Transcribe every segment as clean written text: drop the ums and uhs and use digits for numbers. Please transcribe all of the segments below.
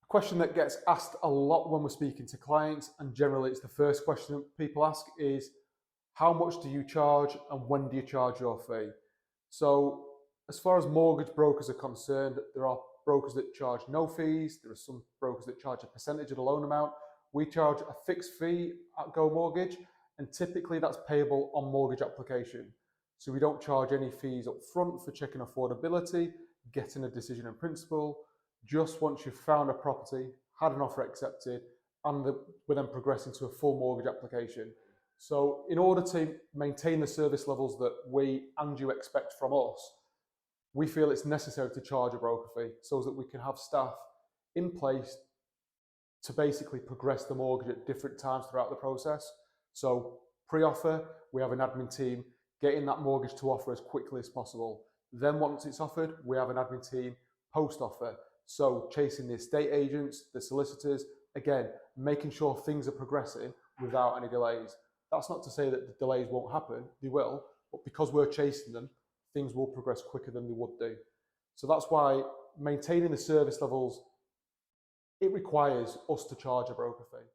Question that gets asked a lot when we're speaking to clients, and generally it's the first question that people ask, is how much do you charge and when do you charge your fee? So as far as mortgage brokers are concerned, there are brokers that charge no fees. There are some brokers that charge a percentage of the loan amount. We charge a fixed fee at GoMortgage, and typically that's payable on mortgage application. So we don't charge any fees up front for checking affordability, getting a decision in principle. Just once you've found a property, had an offer accepted, and we're then progressing to a full mortgage application. So in order to maintain the service levels that we and you expect from us, we feel it's necessary to charge a broker fee so that we can have staff in place to basically progress the mortgage at different times throughout the process. So pre-offer, we have an admin team getting that mortgage to offer as quickly as possible. Then once it's offered, we have an admin team post-offer. So chasing the estate agents, the solicitors, again, making sure things are progressing without any delays. That's not to say that the delays won't happen, they will, but because we're chasing them, things will progress quicker than they would do. So that's why maintaining the service levels, it requires us to charge a broker fee.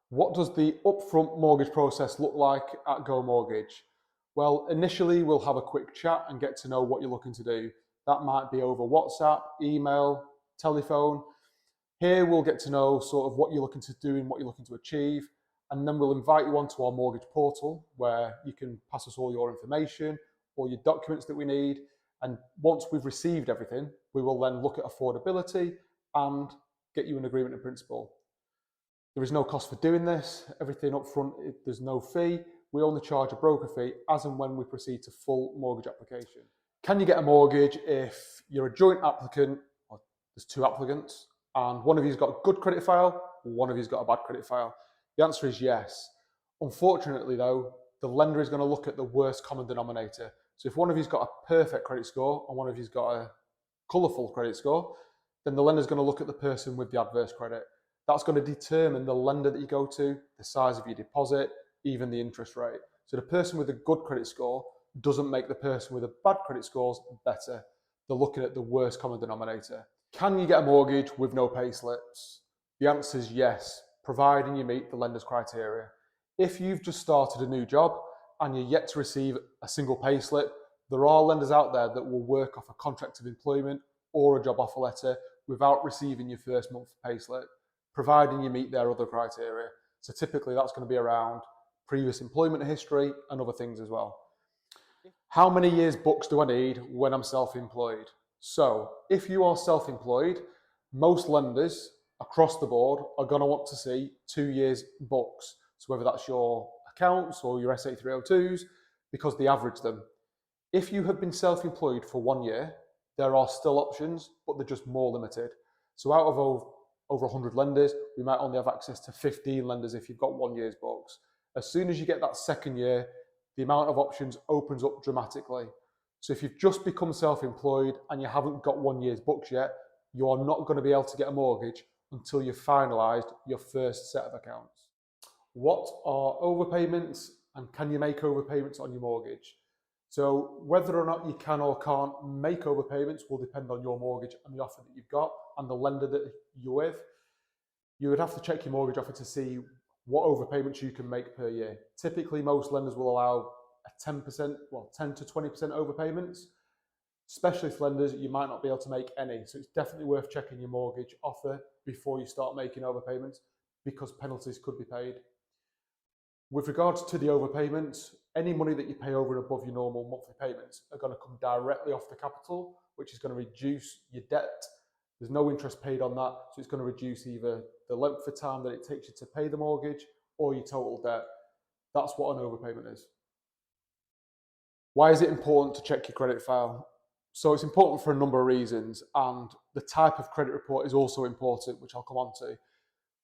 What does the upfront mortgage process look like at GoMortgage? Well, initially we'll have a quick chat and get to know what you're looking to do. That might be over WhatsApp, email, telephone. Here we'll get to know sort of what you're looking to do and what you're looking to achieve, and then we'll invite you onto our mortgage portal where you can pass us all your information, all your documents that we need, and once we've received everything, we will then look at affordability and get you an agreement in principle. There is no cost for doing this, everything up front, there's no fee. We only charge a broker fee as and when we proceed to full mortgage application. Can you get a mortgage if you're a joint applicant, or there's two applicants, and one of you's got a good credit file, one of you's got a bad credit file? The answer is yes. Unfortunately though, the lender is going to look at the worst common denominator. So if one of you's got a perfect credit score and one of you's got a colourful credit score, then the lender's going to look at the person with the adverse credit. That's going to determine the lender that you go to, the size of your deposit, even the interest rate. So the person with a good credit score doesn't make the person with a bad credit scores better. They're looking at the worst common denominator. Can you get a mortgage with no payslips? The answer is yes, providing you meet the lender's criteria. If you've just started a new job and you're yet to receive a single payslip, there are lenders out there that will work off a contract of employment or a job offer letter without receiving your first month payslip, providing you meet their other criteria. So typically that's going to be around previous employment history and other things as well. How many years books do I need when I'm self-employed? So if you are self-employed, most lenders across the board are going to want to see 2 years books. So whether that's your accounts or your SA302s, because they average them. If you have been self-employed for 1 year, there are still options, but they're just more limited. So out of over 100 lenders, we might only have access to 15 lenders if you've got 1 year's books. As soon as you get that second year, the amount of options opens up dramatically. So if you've just become self-employed and you haven't got 1 year's books yet, you are not going to be able to get a mortgage until you've finalised your first set of accounts. What are overpayments and can you make overpayments on your mortgage? So whether or not you can or can't make overpayments will depend on your mortgage and the offer that you've got and the lender that you're with. You would have to check your mortgage offer to see what overpayments you can make per year. Typically, most lenders will allow a 10 to 20% overpayments. Specialist lenders, you might not be able to make any. So it's definitely worth checking your mortgage offer before you start making overpayments because penalties could be paid. With regards to the overpayments, any money that you pay over and above your normal monthly payments are going to come directly off the capital, which is going to reduce your debt. There's no interest paid on that, so it's going to reduce either the length of time that it takes you to pay the mortgage or your total debt. That's what an overpayment is. Why is it important to check your credit file? So it's important for a number of reasons, and the type of credit report is also important, which I'll come on to.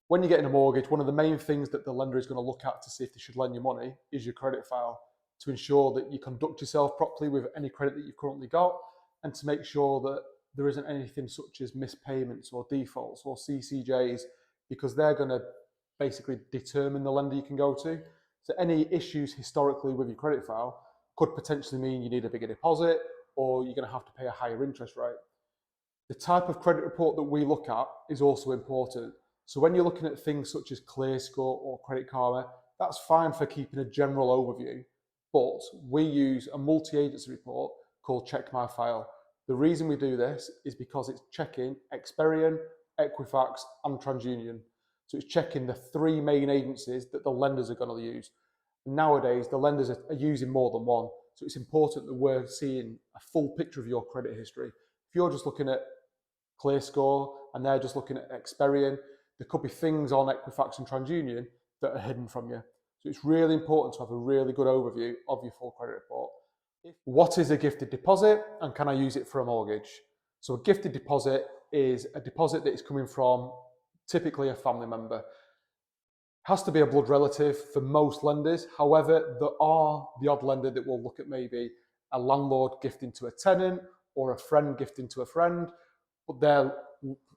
When you're getting a mortgage, one of the main things that the lender is going to look at to see if they should lend you money is your credit file, to ensure that you conduct yourself properly with any credit that you've currently got, and to make sure that there isn't anything such as missed payments or defaults or CCJs, because they're going to basically determine the lender you can go to. So any issues historically with your credit file could potentially mean you need a bigger deposit or you're going to have to pay a higher interest rate. The type of credit report that we look at is also important. So when you're looking at things such as ClearScore or Credit Karma, that's fine for keeping a general overview, but we use a multi-agency report called Check My File. The reason we do this is because it's checking Experian, Equifax, and TransUnion. So it's checking the three main agencies that the lenders are going to use. Nowadays, the lenders are using more than one. So it's important that we're seeing a full picture of your credit history. If you're just looking at ClearScore and they're just looking at Experian, there could be things on Equifax and TransUnion that are hidden from you. So it's really important to have a really good overview of your full credit report. What is a gifted deposit and can I use it for a mortgage? So a gifted deposit is a deposit that is coming from typically a family member. Has to be a blood relative for most lenders. However, there are the odd lender that will look at maybe a landlord gifting to a tenant or a friend gifting to a friend, but they're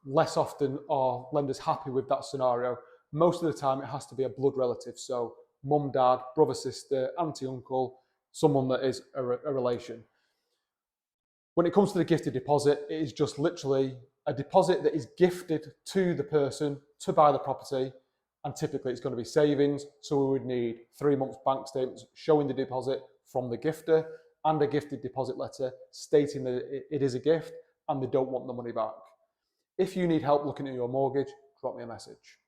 less often are lenders happy with that scenario. Most of the time it has to be a blood relative, so mum, dad, brother, sister, auntie, uncle, someone that is a relation. When it comes to the gifted deposit, it is just literally a deposit that is gifted to the person to buy the property, and typically it's going to be savings, so we would need 3 months bank statements showing the deposit from the gifter and a gifted deposit letter stating that it is a gift and they don't want the money back. If you need help looking at your mortgage, drop me a message.